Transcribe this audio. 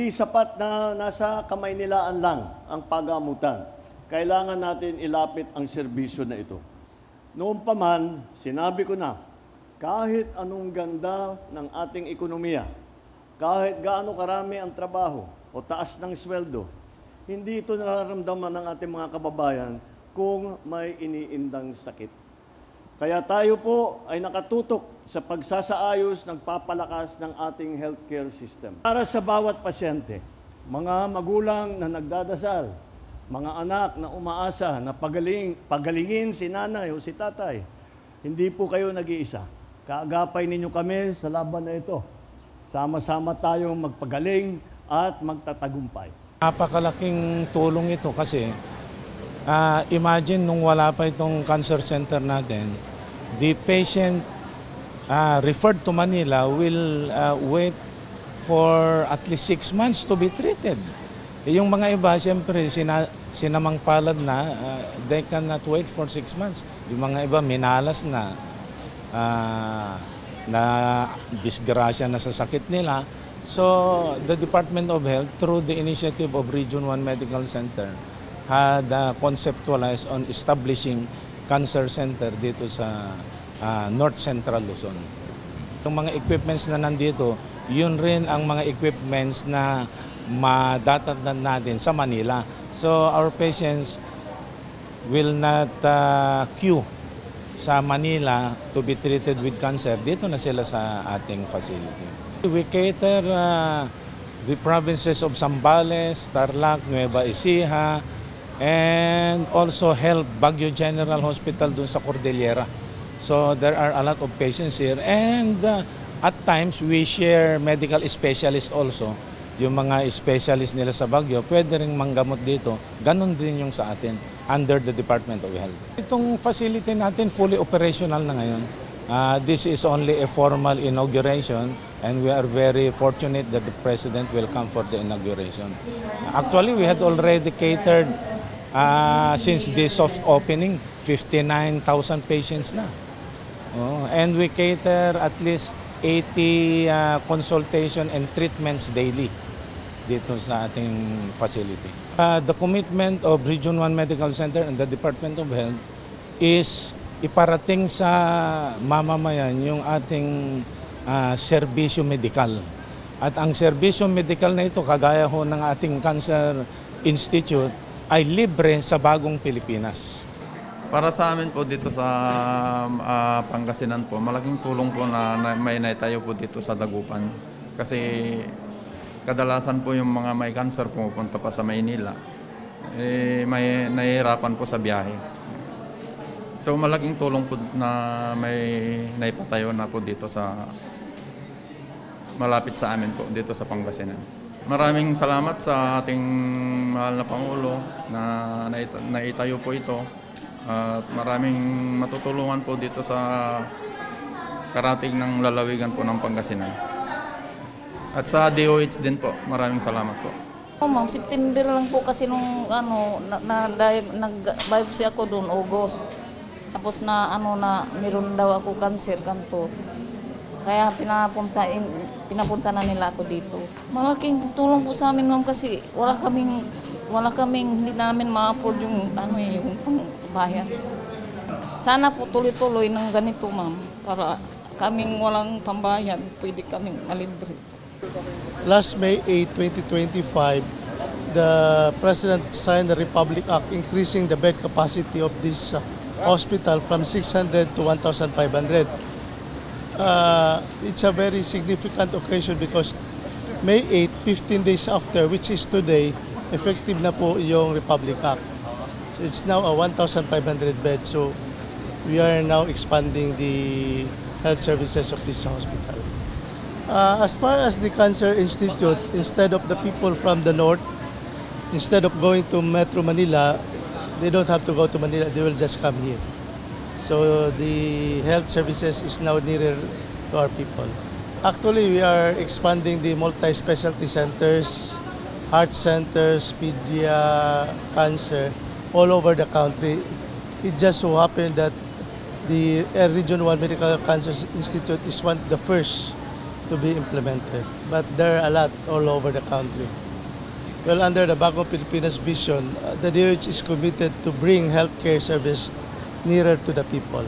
Hindi sapat na nasa kamay nilaan lang ang pagamutan. Kailangan natin ilapit ang serbisyo na ito. Noon pa man, sinabi ko na, kahit anong ganda ng ating ekonomiya, kahit gaano karami ang trabaho o taas ng sweldo, hindi ito nararamdaman ng ating mga kababayan kung may iniindang sakit. Kaya tayo po ay nakatutok sa pagsasaayos ng papalakas ng ating healthcare system. Para sa bawat pasyente, mga magulang na nagdadasal, mga anak na umaasa na pagalingin si nanay o si tatay, hindi po kayo nag-iisa. Kaagapay ninyo kami sa laban na ito. Sama-sama tayong magpagaling at magtatagumpay. Napakalaking tulong ito kasi imagine nung wala pa itong cancer center natin, the patient referred to Manila will wait for at least 6 months to be treated. Yung mga iba, siyempre, sinamang palad na, they cannot wait for 6 months. Yung mga iba, minalas na disgrasya na sa sakit nila. So, the Department of Health, through the initiative of Region 1 Medical Center, had conceptualized on establishing cancer center dito sa North Central Luzon. Itong mga equipments na nandito, yun rin ang mga equipments na madatatnan natin sa Manila. So our patients will not queue sa Manila to be treated with cancer. Dito na sila sa ating facility. We cater the provinces of Zambales, Tarlac, Nueva Ecija, and also help Baguio General Hospital dun sa Cordillera. So there are a lot of patients here, and at times we share medical specialists also. Yung mga specialist nila sa Baguio, pwede rin manggamot dito. Ganon din yung sa atin under the Department of Health. Itong facility natin fully operational na ngayon. This is only a formal inauguration, and we are very fortunate that the President will come for the inauguration. Actually, we had already catered since the soft opening, 59,000 patients na. And we cater at least 80 consultation and treatments daily dito sa ating facility. The commitment of Region 1 Medical Center and the Department of Health is iparating sa mamamayan yung ating serbisyo medikal. At ang serbisyo medikal na ito, kagaya ho ng ating Cancer Institute, ay libre sa bagong Pilipinas. Para sa amin po dito sa Pangasinan po, malaking tulong po na may naitayo po dito sa Dagupan. Kasi kadalasan po yung mga may cancer pumupunta pa sa Maynila, may nahihirapan po sa biyahe. So malaking tulong po na may naipatayo na po dito sa malapit sa amin po, dito sa Pangasinan. Maraming salamat sa ating mahal na Pangulo na naitayo po ito. At maraming matutulungan po dito sa karating ng lalawigan po ng Pangasinan. At sa DOH din po, maraming salamat po. Ma'am, September lang po kasi nung nag-biopsy ako doon, August. Tapos na meron daw ako cancer kanto. Kaya pinapunta na nila ako dito. Malaking tulong po sa amin, ma'am, kasi wala kaming hindi namin ma-afford yung yung pangbayan. Sana po tuloy-tuloy ng ganito, ma'am, para kaming walang pambayan, pwede kaming malibre. Last May 8, 2025, the President signed the Republic Act increasing the bed capacity of this hospital from 600 to 1,500. It's a very significant occasion because May 8, 15 days after, which is today, effective na po yung Republic Act. So it's now a 1,500 bed. So we are now expanding the health services of this hospital. As far as the Cancer Institute, instead of the people from the north, instead of going to Metro Manila, they don't have to go to Manila, they will just come here. So the health services is now nearer to our people. Actually, we are expanding the multi-specialty centers, heart centers, pedia, cancer, all over the country. It just so happened that the Region 1 Medical Cancer Institute is the first to be implemented. But there are a lot all over the country. Well, under the Bagong Pilipinas vision, the DOH is committed to bring healthcare service nearer to the people.